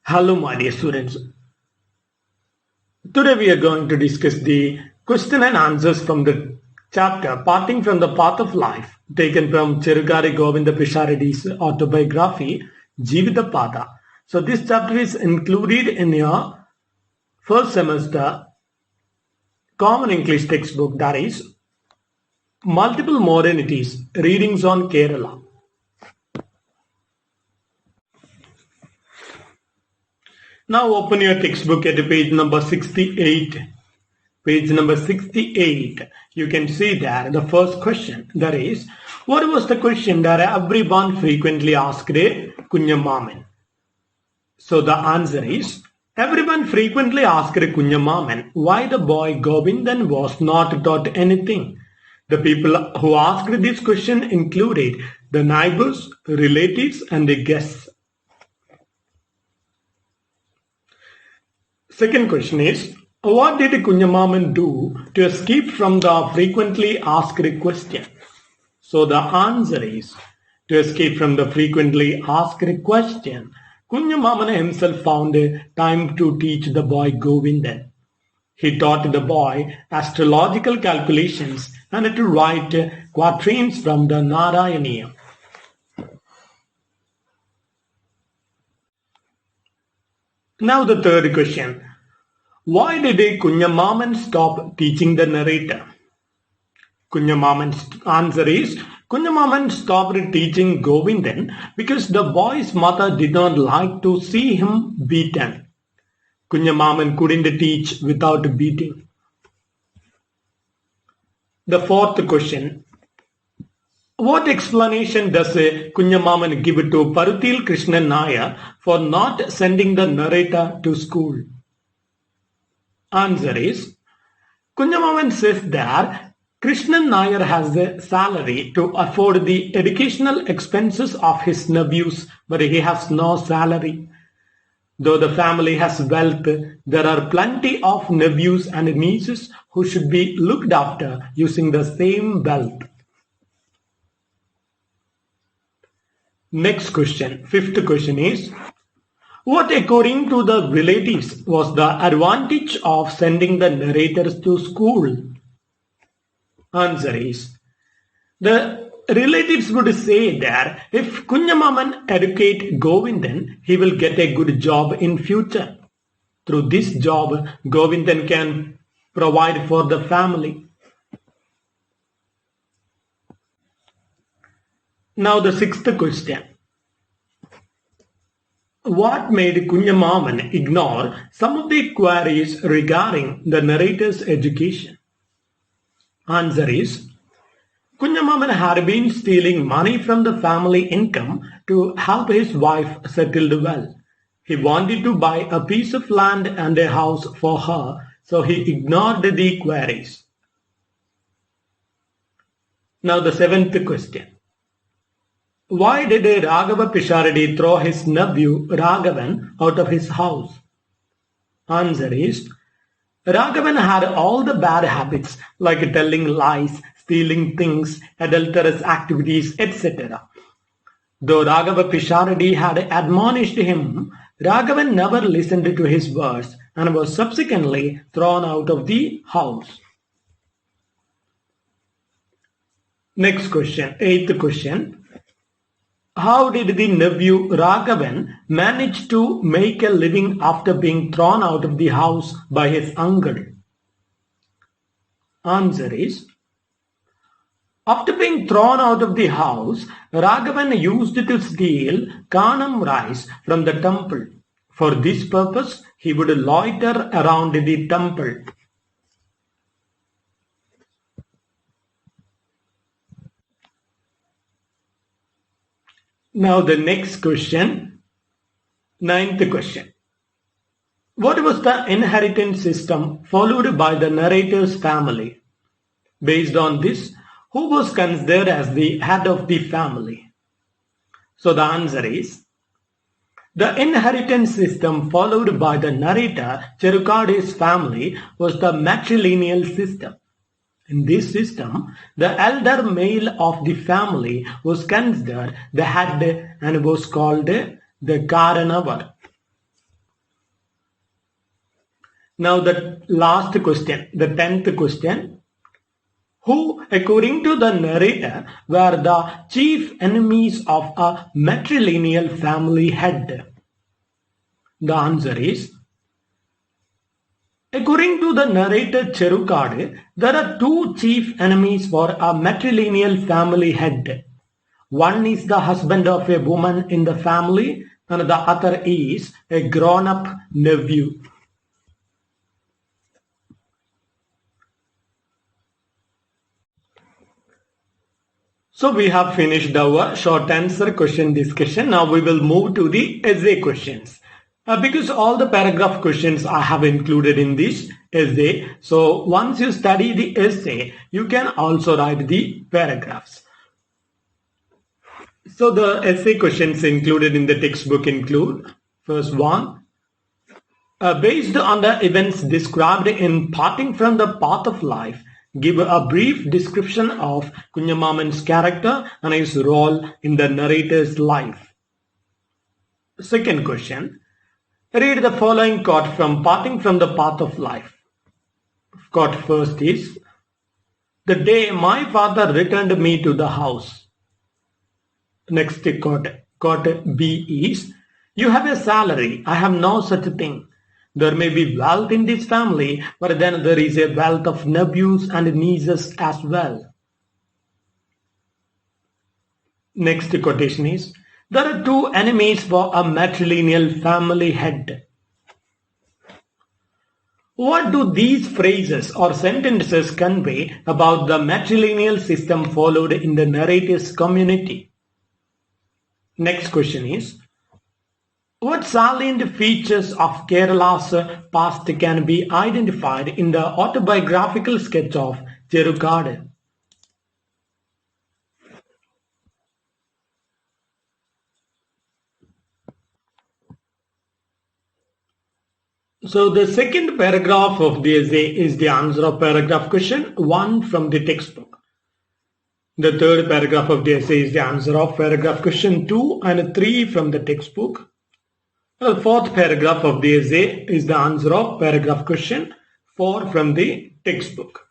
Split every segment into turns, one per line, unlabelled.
Hello, my dear students. Today we are going to discuss the question and answers from the chapter Parting from the Path of Life, taken from Cherukad Govinda Pisharodi's autobiography, Jivita Pada. So this chapter is included in your first semester Common English textbook, that is Multiple Modernities, Readings on Kerala. Now open your textbook at page number 68. Page number 68. You can see there the first question. That is, what was the question that everyone frequently asked Kunjammaman? So the answer is, everyone frequently asked Kunjammaman why the boy Govindan was not taught anything. The people who asked this question included the neighbors, relatives, and the guests. Second question is, what did Kunjammaman do to escape from the frequently asked question? So the answer is, to escape from the frequently asked question, Kunjammaman himself found time to teach the boy Govindan. He taught the boy astrological calculations and to write quatrains from the Narayaniya. Now the third question. Why did Kunjammaman stop teaching the narrator? Kunjammaman's answer is, Kunjammaman stopped teaching Govindan because the boy's mother did not like to see him beaten. Kunjammaman couldn't teach without beating. The fourth question. What explanation does Kunjammaman give to Paruthiyil Krishnan Nair for not sending the narrator to school? Answer is, Kunjammaman says that Krishnan Nair has a salary to afford the educational expenses of his nephews, but he has no salary. Though the family has wealth, there are plenty of nephews and nieces who should be looked after using the same wealth. Next question, fifth question is, what according to the relatives was the advantage of sending the narrators to school? Answer is, the relatives would say that if Kunjammaman educate Govindan, he will get a good job in future. Through this job, Govindan can provide for the family. Now the sixth question. What made Kunjammaman ignore some of the queries regarding the narrator's education? Answer is, Kunjammaman had been stealing money from the family income to help his wife settle well. He wanted to buy a piece of land and a house for her, so he ignored the queries. Now the seventh question. Why did Raghava Pisharodi throw his nephew Raghavan out of his house? Answer is, Raghavan had all the bad habits like telling lies, stealing things, adulterous activities, etc. Though Raghava Pisharodi had admonished him, Raghavan never listened to his words and was subsequently thrown out of the house. Next question, eighth question. How did the nephew Raghavan manage to make a living after being thrown out of the house by his uncle? Answer is, after being thrown out of the house, Raghavan used to steal kanam rice from the temple. For this purpose, he would loiter around the temple. Now the next question, ninth question. What was the inheritance system followed by the narrator's family? Based on this, who was considered as the head of the family? So the answer is, the inheritance system followed by the narrator Cherukad's family was the matrilineal system. In this system, the elder male of the family was considered the head and was called the Karanavar. Now the last question, the 10th question. Who, according to the narrator, were the chief enemies of a matrilineal family head? The answer is, according to the narrator Cherukad, there are two chief enemies for a matrilineal family head. One is the husband of a woman in the family, and the other is a grown-up nephew. So we have finished our short answer question discussion. Now we will move to the essay questions. Because all the paragraph questions I have included in this essay. So once you study the essay, you can also write the paragraphs. So the essay questions included in the textbook include, first one, based on the events described in Parting from the Path of Life, give a brief description of Kunjammaman's character and his role in the narrator's life. Second question, read the following quote from Parting from the Path of Life. Quote first is, "The day my father returned me to the house." Next quote B is, "You have a salary, I have no such thing. There may be wealth in this family, but then there is a wealth of nephews and nieces as well." Next quotation is, "There are two enemies for a matrilineal family head." What do these phrases or sentences convey about the matrilineal system followed in the narrator's community? Next question is, what salient features of Kerala's past can be identified in the autobiographical sketch of Cherukad? So the second paragraph of the essay is the answer of paragraph question 1 from the textbook. The third paragraph of the essay is the answer of paragraph question 2 and 3 from the textbook. The fourth paragraph of the essay is the answer of paragraph question 4 from the textbook.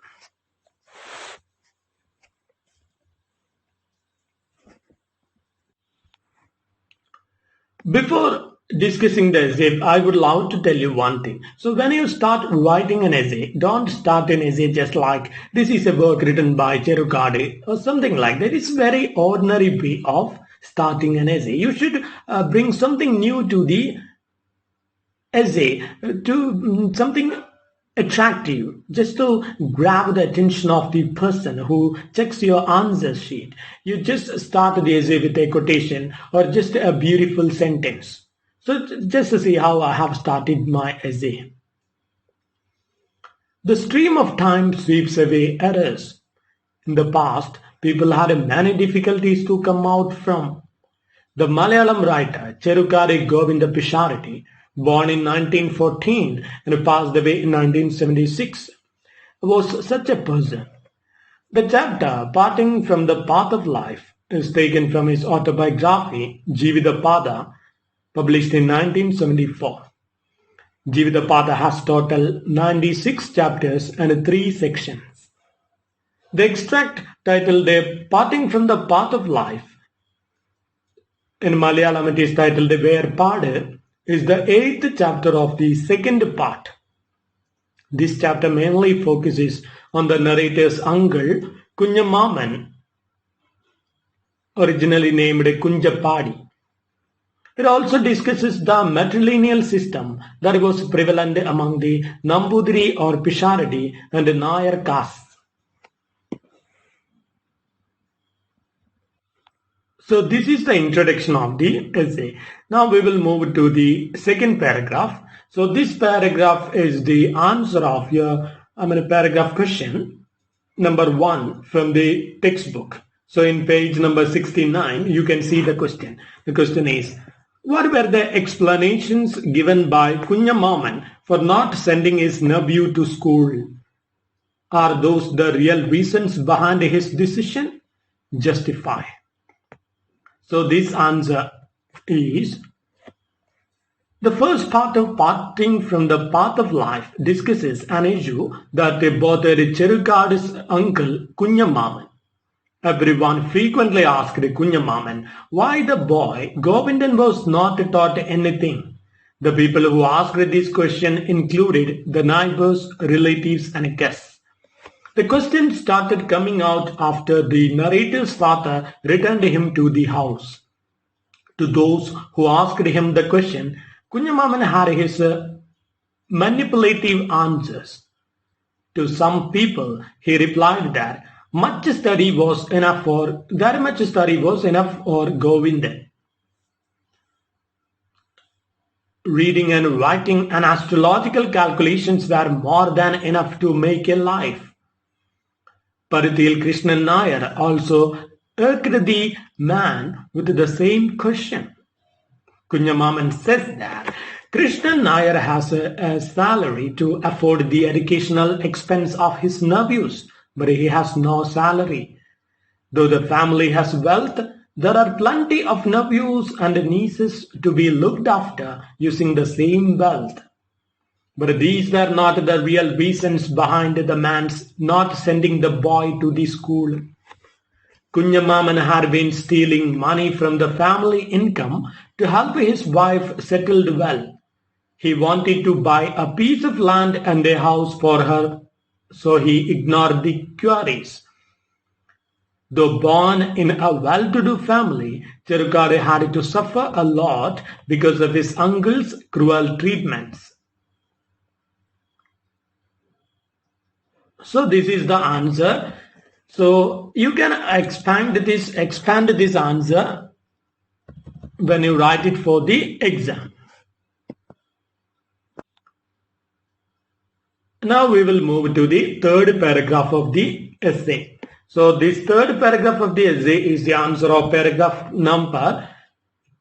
Before discussing the essay, I would love to tell you one thing. So when you start writing an essay, don't start an essay just like this is a work written by Cherukad or something like that. It's a very ordinary way of starting an essay. You should bring something new to the essay, to something attractive, just to grab the attention of the person who checks your answer sheet. You just start the essay with a quotation or just a beautiful sentence. So just to see how I have started my essay. The stream of time sweeps away errors. In the past, people had many difficulties to come out from. The Malayalam writer Cherukad Govindan Pisharodi, born in 1914 and passed away in 1976, was such a person. The chapter Parting from the Path of Life is taken from his autobiography Jeevithapada, published in 1974. Jeevithapada has total 96 chapters and 3 sections. The extract titled Parting from the Path of Life, in Malayalam it is titled Verpaad, is the 8th chapter of the second part. This chapter mainly focuses on the narrator's uncle Kunjammaman, originally named Kunjapadi. It also discusses the matrilineal system that was prevalent among the Nambudiri or Pisharodi and Nair castes. So this is the introduction of the essay. Now we will move to the second paragraph. So this paragraph is the answer of your paragraph question number 1 from the textbook. So in page number 69, you can see the question. The question is, what were the explanations given by Kunjammaman for not sending his nephew to school? Are those the real reasons behind his decision? Justify. So this answer is, The first part of Parting from the Path of Life discusses an issue that bothered Cherukad's uncle Kunjammaman. Everyone frequently asked Kunjammaman why the boy Govindan was not taught anything. The people who asked this question included the neighbors, relatives, and guests. The question started coming out after the narrator's father returned him to the house. To those who asked him the question, Kunjammaman had his manipulative answers. To some people, he replied that much study was enough for Govindan. Reading and writing and astrological calculations were more than enough to make a life. Paruthiyil Krishnan Nair also irked the man with the same question. Kunjammaman says that Krishnan Nair has a salary to afford the educational expense of his nephews, but he has no salary. Though the family has wealth, there are plenty of nephews and nieces to be looked after using the same wealth. But these were not the real reasons behind the man's not sending the boy to the school. Kunjammaman had been stealing money from the family income to help his wife settle well. He wanted to buy a piece of land and a house for her, so he ignored the queries. Though born in a well-to-do family, Cherukad had to suffer a lot because of his uncle's cruel treatments. So this is the answer. So you can expand this answer when you write it for the exam. Now we will move to the third paragraph of the essay. So this third paragraph of the essay is the answer of paragraph number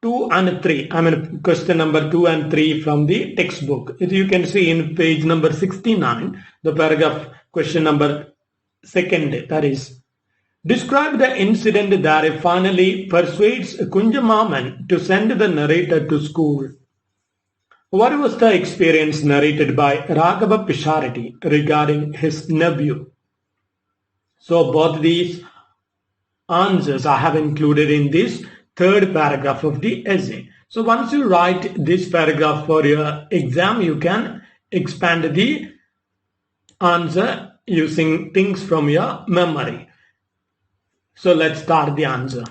2 and 3. Question number 2 and 3 from the textbook. As you can see in page number 69, the paragraph question number 2, that is, describe the incident that finally persuades Kunjammaman to send the narrator to school. What was the experience narrated by Raghava Pisharodi regarding his nephew? So both these answers I have included in this third paragraph of the essay. So once you write this paragraph for your exam, you can expand the answer using things from your memory. So let's start the answer.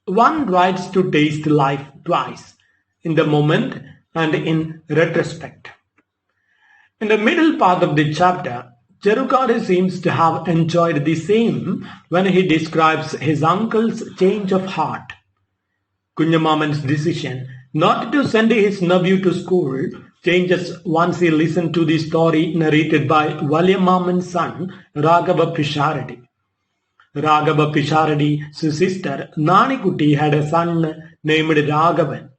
One writes to taste life twice, in the moment and in retrospect. In the middle part of the chapter, Cherukad seems to have enjoyed the same when he describes his uncle's change of heart. Kunjammaman's decision not to send his nephew to school changes once he listened to the story narrated by Valyammaman's son, Raghava Pisharodi. Raghava Pisharodi's sister Nanikutti had a son named Raghavan.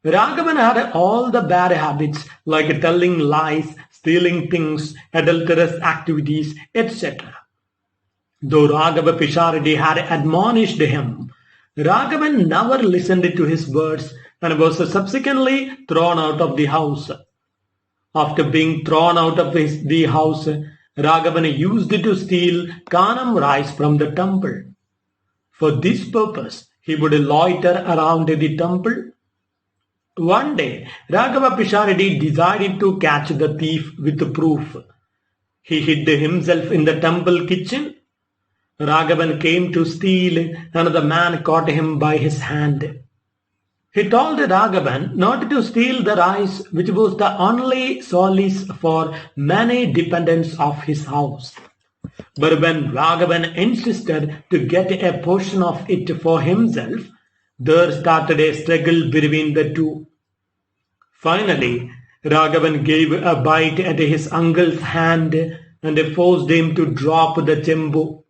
Raghavan had all the bad habits like telling lies, stealing things, adulterous activities, etc. Though Raghava Pisharodi had admonished him, Raghavan never listened to his words and was subsequently thrown out of the house. After being thrown out of the house, Raghavan used to steal kanam rice from the temple. For this purpose, he would loiter around the temple. One day, Raghava Pisharodi decided to catch the thief with proof. He hid himself in the temple kitchen. Raghavan came to steal and the man caught him by his hand. He told Raghavan not to steal the rice, which was the only solace for many dependents of his house. But when Raghavan insisted to get a portion of it for himself, there started a struggle between the two. Finally, Raghavan gave a bite at his uncle's hand and forced him to drop the chembu.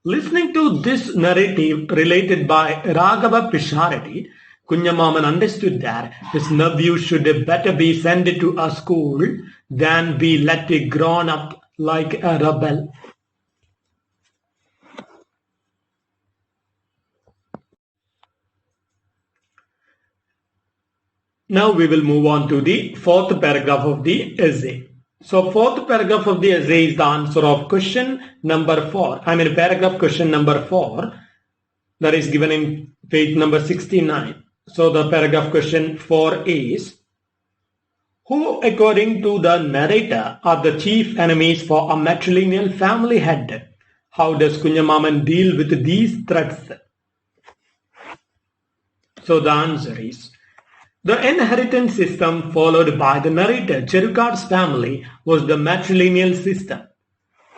Listening to this narrative related by Raghava Pisharodi, Kunjammaman understood that his nephew should better be sent to a school than be let grown up like a rebel. Now we will move on to the fourth paragraph of the essay. So fourth paragraph of the essay is the answer of question number 4. Paragraph question number 4 that is given in page number 69. So the paragraph question 4 is, who according to the narrator are the chief enemies for a matrilineal family head? How does Kunjammaman deal with these threats? So the answer is, the inheritance system followed by the narrator Cherukad's family was the matrilineal system.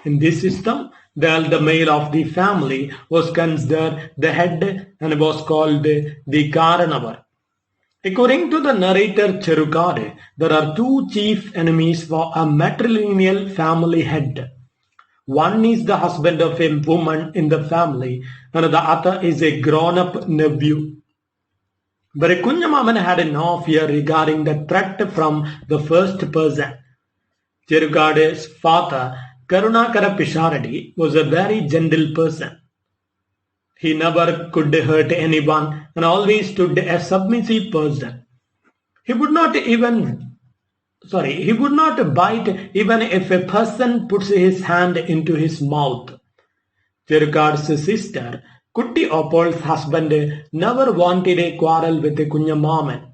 In this system, the elder male of the family was considered the head and was called the Karanavar. According to the narrator Cherukad, there are two chief enemies for a matrilineal family head. One is the husband of a woman in the family, and the other is a grown-up nephew. But Kunjammaman had no fear regarding the threat from the first person. Cherukad's father, Raghava Pisharodi, was a very gentle person. He never could hurt anyone and always stood a submissive person. He would not bite even if a person puts his hand into his mouth. Cherukad's sister, Co-operative husband, never wanted a quarrel with Kunjammaman,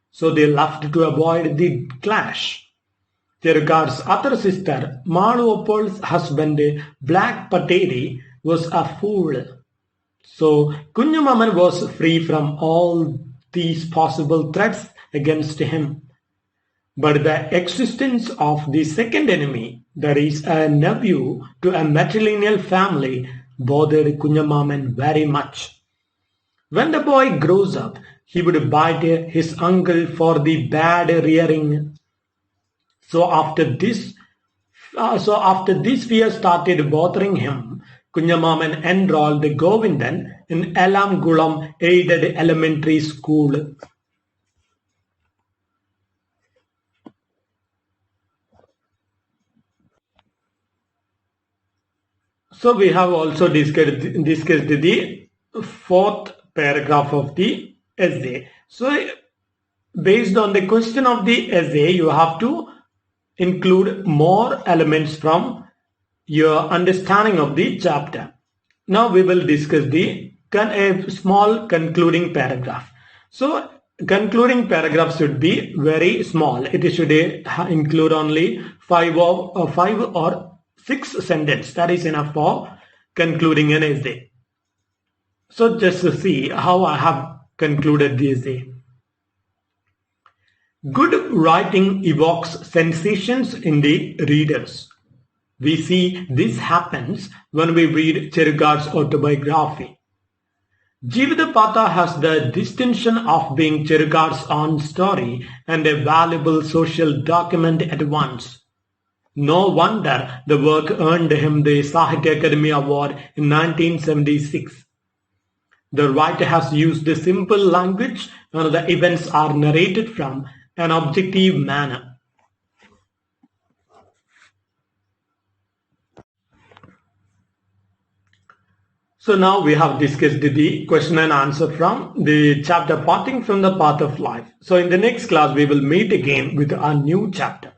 so they left to avoid the clash. Cherukad's other sister, Co-operative's husband, Black Pateri, was a fool. So Kunjammaman was free from all these possible threats against him. But the existence of the second enemy, that is a nephew to a matrilineal family, bothered Kunjammaman very much. When the boy grows up, he would bite his uncle for the bad rearing. So after this fear started bothering him, Kunjammaman enrolled Govindan in Elamgulam Aided Elementary School. So we have also discussed the fourth paragraph of the essay. So based on the question of the essay, you have to include more elements from your understanding of the chapter. Now we will discuss a small concluding paragraph. So concluding paragraph should be very small. It should include only 5 or 6 sentences. That is enough for concluding an essay. So just to see how I have concluded the essay. Good writing evokes sensations in the readers. We see this happens when we read Cherukad's autobiography. Jivitapatha has the distinction of being Cherukad's own story and a valuable social document at once. No wonder the work earned him the Sahitya Akademi Award in 1976. The writer has used a simple language and the events are narrated from an objective manner. So now we have discussed the question and answer from the chapter Parting from the Path of Life. So in the next class we will meet again with a new chapter.